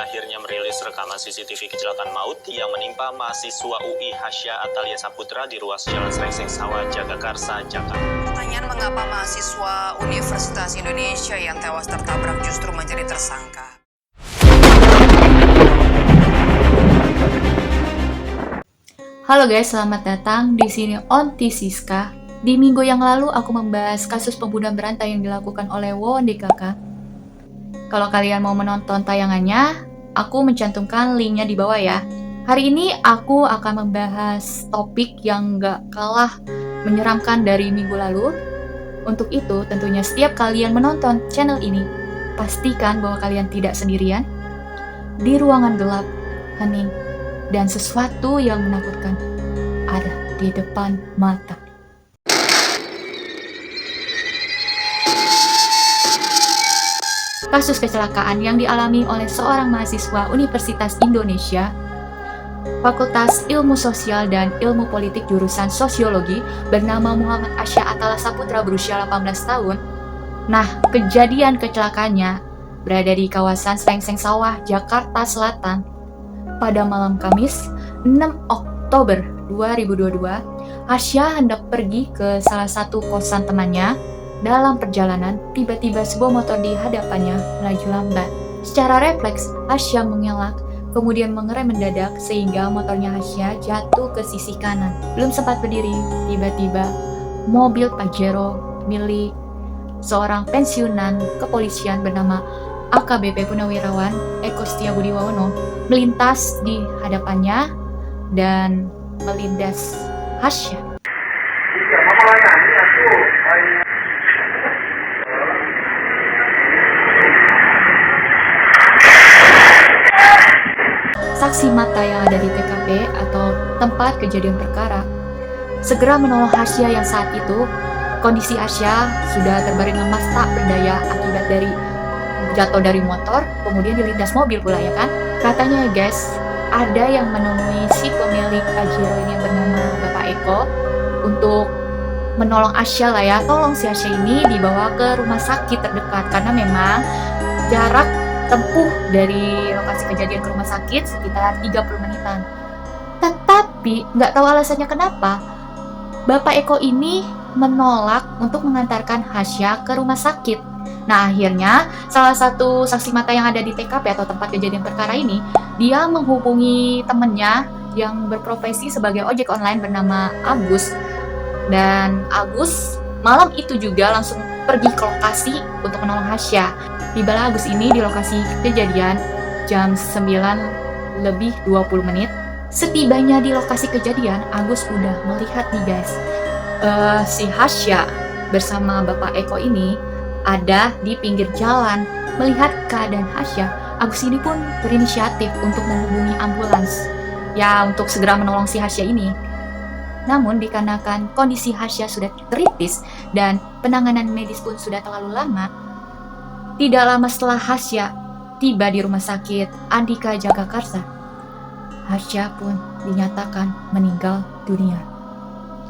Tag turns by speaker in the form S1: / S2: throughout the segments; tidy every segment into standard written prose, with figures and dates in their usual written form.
S1: akhirnya merilis rekaman CCTV kecelakaan maut yang menimpa mahasiswa UI Hasya Atalia Saputra di ruas Jalan Srengseng Sawah, Jagakarsa, Jakarta.
S2: Pertanyaan mengapa mahasiswa Universitas Indonesia yang tewas tertabrak justru menjadi tersangka.
S3: Halo guys, selamat datang di sini Onti Siska. Di minggu yang lalu aku membahas kasus pembunuhan berantai yang dilakukan oleh Wawon DKK. Kalau kalian mau menonton tayangannya, aku mencantumkan linknya di bawah ya. Hari ini aku akan membahas topik yang gak kalah menyeramkan dari minggu lalu. Untuk itu, tentunya setiap kalian menonton channel ini, pastikan bahwa kalian tidak sendirian. Di ruangan gelap, hening, dan sesuatu yang menakutkan ada di depan mata. Kasus kecelakaan yang dialami oleh seorang mahasiswa Universitas Indonesia, Fakultas Ilmu Sosial dan Ilmu Politik jurusan Sosiologi bernama Muhammad Hasya Atalia Saputra berusia 18 tahun. Nah, kejadian kecelakaannya berada di kawasan Srengseng Sawah, Jakarta Selatan pada malam Kamis 6 Oktober 2022. Hasya hendak pergi ke salah satu kosan temannya. Dalam perjalanan, tiba-tiba sebuah motor di hadapannya melaju lambat. Secara refleks, Hasya mengelak, kemudian mengerem mendadak sehingga motornya Hasya jatuh ke sisi kanan. Belum sempat berdiri, tiba-tiba mobil Pajero milik seorang pensiunan kepolisian bernama AKBP Purnawirawan Eko Setiabudi Wawono melintas di hadapannya dan melindas Hasya. Saksi mata yang ada di TKP atau tempat kejadian perkara segera menolong Hasya yang saat itu kondisi Hasya sudah terbaring lemas tak berdaya akibat dari jatuh dari motor, kemudian dilindas mobil pula ya kan. Katanya ya guys, ada yang menemui si pemilik Pajero ini yang bernama Bapak Eko untuk menolong Hasya lah ya, tolong si Hasya ini dibawa ke rumah sakit terdekat karena memang jarak tempuh dari lokasi kejadian ke rumah sakit sekitar 30 menitan. Tetapi nggak tahu alasannya kenapa Bapak Eko ini menolak untuk mengantarkan Hasya ke rumah sakit. Nah akhirnya salah satu saksi mata yang ada di TKP atau tempat kejadian perkara ini, dia menghubungi temannya yang berprofesi sebagai ojek online bernama Agus. Dan Agus malam itu juga langsung pergi ke lokasi untuk menolong Hasya. Tibalah Agus ini di lokasi kejadian jam 9 lebih 20 menit. Setibanya di lokasi kejadian, Agus udah melihat nih guys, si Hasya bersama Bapak Eko ini ada di pinggir jalan. Melihat keadaan Hasya, Agus ini pun berinisiatif untuk menghubungi ambulans ya untuk segera menolong si Hasya ini. Namun dikarenakan kondisi Hasya sudah kritis dan penanganan medis pun sudah terlalu lama, tidak lama setelah Hasya tiba di rumah sakit Andika Jagakarsa, Hasya pun dinyatakan meninggal dunia.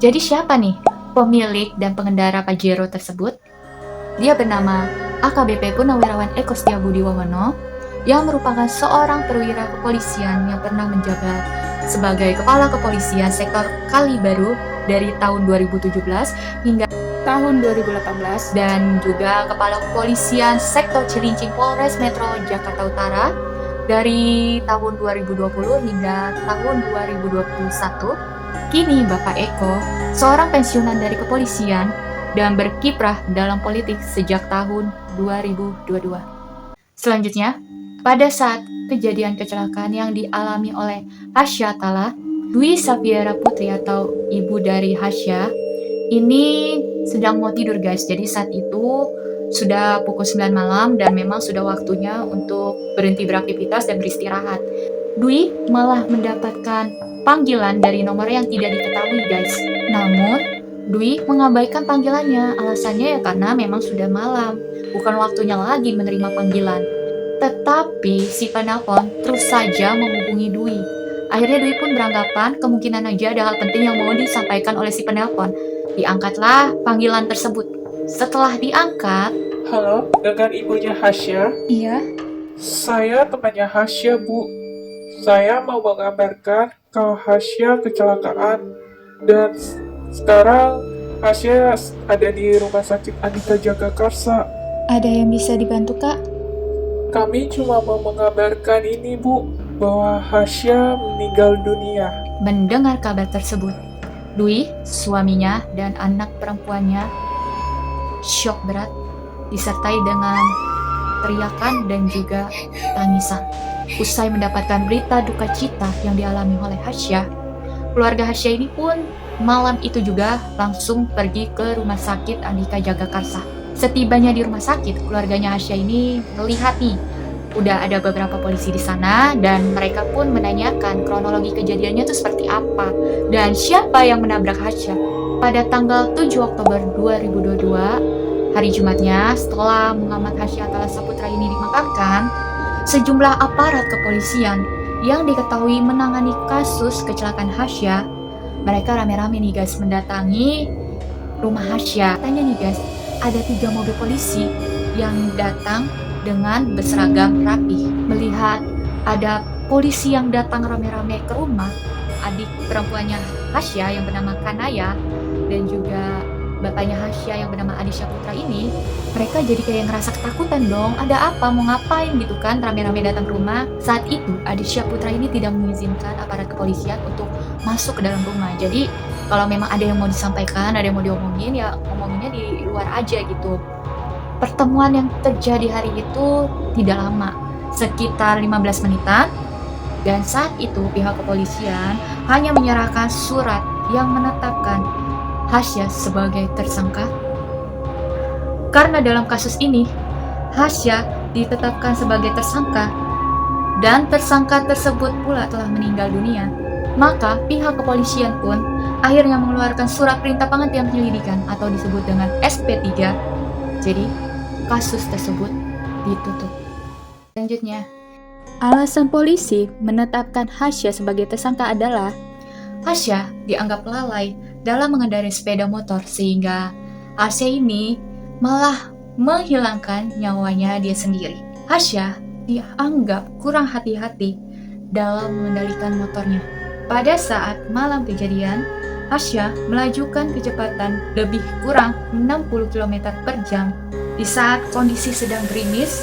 S3: Jadi siapa nih pemilik dan pengendara Pajero tersebut? Dia bernama AKBP Purnawirawan Eko Setiabudi Wawono yang merupakan seorang perwira kepolisian yang pernah menjabat sebagai Kepala Kepolisian Sektor Kalibaru dari tahun 2017 hingga tahun 2018 dan juga Kepala Kepolisian Sektor Cilincing Polres Metro Jakarta Utara dari tahun 2020 hingga tahun 2021. Kini Bapak Eko seorang pensiunan dari kepolisian dan berkiprah dalam politik sejak tahun 2022. Selanjutnya, pada saat kejadian kecelakaan yang dialami oleh Hasya Atalia, Dwi Safiera Putri atau ibu dari Hasya ini sedang mau tidur guys. Jadi saat itu sudah pukul 9 malam dan memang sudah waktunya untuk berhenti beraktivitas dan beristirahat. Dwi malah mendapatkan panggilan dari nomor yang tidak diketahui guys. Namun Dwi mengabaikan panggilannya. Alasannya ya karena memang sudah malam, bukan waktunya lagi menerima panggilan. Tetapi si penelpon terus saja menghubungi Dwi. Akhirnya Dwi pun beranggapan kemungkinan aja ada hal penting yang mau disampaikan oleh si penelpon. Diangkatlah panggilan tersebut. Setelah diangkat,
S4: Halo, dengan ibunya Hasya.
S3: iya,
S4: Saya temannya Hasya, Bu. Saya mau mengabarkan kalau Hasya kecelakaan dan sekarang Hasya ada di Rumah Sakit Andika Jagakarsa.
S3: Ada yang bisa dibantu, Kak?
S4: Kami cuma mau mengabarkan ini, Bu, bahwa Hasya meninggal dunia.
S3: Mendengar kabar tersebut, Dwi, suaminya, dan anak perempuannya syok berat, disertai dengan teriakan dan juga tangisan. Usai mendapatkan berita duka cita yang dialami oleh Hasya, keluarga Hasya ini pun malam itu juga langsung pergi ke Rumah Sakit Andika Jagakarsa. Setibanya di rumah sakit, keluarganya Hasya ini melihat nih, udah ada beberapa polisi di sana dan mereka pun menanyakan kronologi kejadiannya itu seperti apa dan siapa yang menabrak Hasya. Pada tanggal 7 Oktober 2022, hari Jumatnya, setelah Muhammad Hasya Atala Saputra ini dimakamkan, sejumlah aparat kepolisian yang diketahui menangani kasus kecelakaan Hasya, mereka rame-rame nih guys mendatangi rumah Hasya. Tanya nih guys, ada 3 mobil polisi yang datang dengan berseragam rapi. Melihat ada polisi yang datang rame-rame ke rumah adik perempuannya Hasya yang bernama Kanaya dan juga bapaknya Hasya yang bernama Adi Syaputra ini, mereka jadi kayak ngerasa ketakutan dong. Ada apa? Mau ngapain gitu kan? Rame-rame datang ke rumah. Saat itu Adi Syaputra ini tidak mengizinkan aparat kepolisian untuk masuk ke dalam rumah. Jadi kalau memang ada yang mau disampaikan, ada yang mau diomongin, ya ngomonginnya di luar aja gitu. Pertemuan yang terjadi hari itu tidak lama, sekitar 15 menitan. Dan saat itu pihak kepolisian hanya menyerahkan surat yang menetapkan Hasya sebagai tersangka. Karena dalam kasus ini, Hasya ditetapkan sebagai tersangka dan tersangka tersebut pula telah meninggal dunia, maka pihak kepolisian pun akhirnya mengeluarkan surat perintah penghentian penyelidikan atau disebut dengan SP3. Jadi, kasus tersebut ditutup. Selanjutnya, alasan polisi menetapkan Hasya sebagai tersangka adalah Hasya dianggap lalai dalam mengendarai sepeda motor sehingga Hasya ini malah menghilangkan nyawanya dia sendiri. Hasya dianggap kurang hati-hati dalam mengendalikan motornya. Pada saat malam kejadian, Hasya melajukan kecepatan lebih kurang 60 km per jam di saat kondisi sedang gerimis,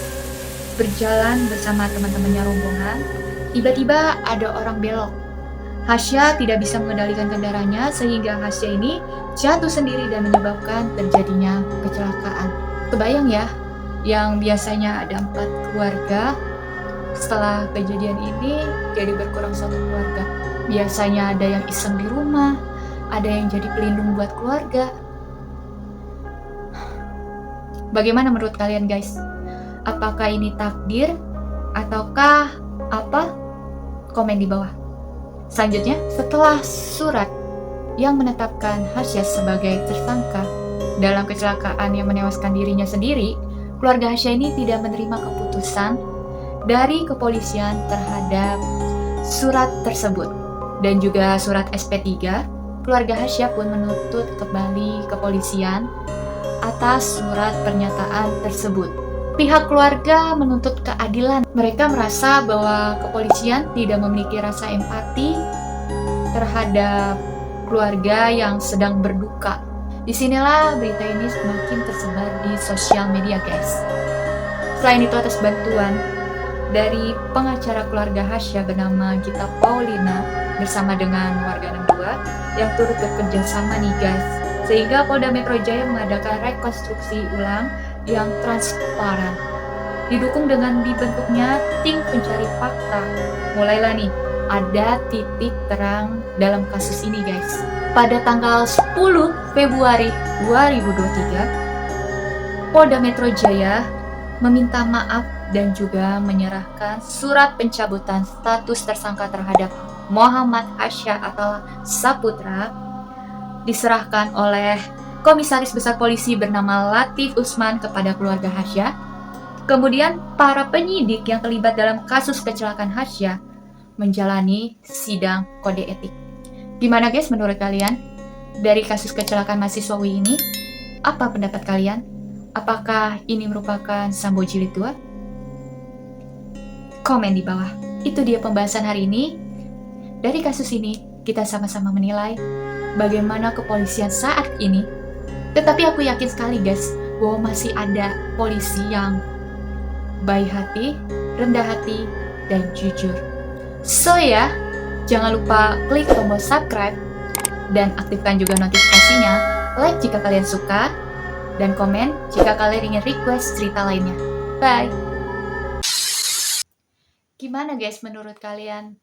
S3: berjalan bersama teman-temannya rombongan. Tiba-tiba ada orang belok. Hasya tidak bisa mengendalikan kendaraannya sehingga Hasya ini jatuh sendiri dan menyebabkan terjadinya kecelakaan. Kebayang ya, yang biasanya ada 4 keluarga, setelah kejadian ini jadi berkurang 1 keluarga. Biasanya ada yang iseng di rumah, ada yang jadi pelindung buat keluarga. Bagaimana menurut kalian guys? Apakah ini takdir ataukah apa? Komen di bawah. Selanjutnya, setelah surat yang menetapkan Hasya sebagai tersangka dalam kecelakaan yang menewaskan dirinya sendiri, keluarga Hasya ini tidak menerima keputusan dari kepolisian terhadap surat tersebut. Dan juga surat SP3, keluarga Hasya pun menuntut kembali kepolisian atas surat pernyataan tersebut. Pihak keluarga menuntut keadilan. Mereka merasa bahwa kepolisian tidak memiliki rasa empati terhadap keluarga yang sedang berduka. Disinilah berita ini semakin tersebar di sosial media guys. Selain itu, atas bantuan dari pengacara keluarga Hasya bernama Gita Paulina bersama dengan warga 62 yang turut bekerja sama nih guys, sehingga Polda Metro Jaya mengadakan rekonstruksi ulang yang transparan. Didukung dengan dibentuknya tim pencari fakta. Mulailah nih ada titik terang dalam kasus ini guys. Pada tanggal 10 Februari 2023, Polda Metro Jaya meminta maaf dan juga menyerahkan surat pencabutan status tersangka terhadap Muhammad Hasya Atala Saputra diserahkan oleh Komisaris Besar Polisi bernama Latif Usman kepada keluarga Hasya. Kemudian para penyidik yang terlibat dalam kasus kecelakaan Hasya menjalani sidang kode etik. Gimana guys menurut kalian dari kasus kecelakaan mahasiswa UI ini? Apa pendapat kalian? Apakah ini merupakan Sambo Jilid 2? komen di bawah. Itu dia pembahasan hari ini. Dari kasus ini, kita sama-sama menilai bagaimana kepolisian saat ini. Tetapi aku yakin sekali guys, bahwa masih ada polisi yang baik hati, rendah hati, dan jujur. So ya, jangan lupa klik tombol subscribe dan aktifkan juga notifikasinya. Like jika kalian suka, dan komen jika kalian ingin request cerita lainnya. Bye! Gimana guys menurut kalian?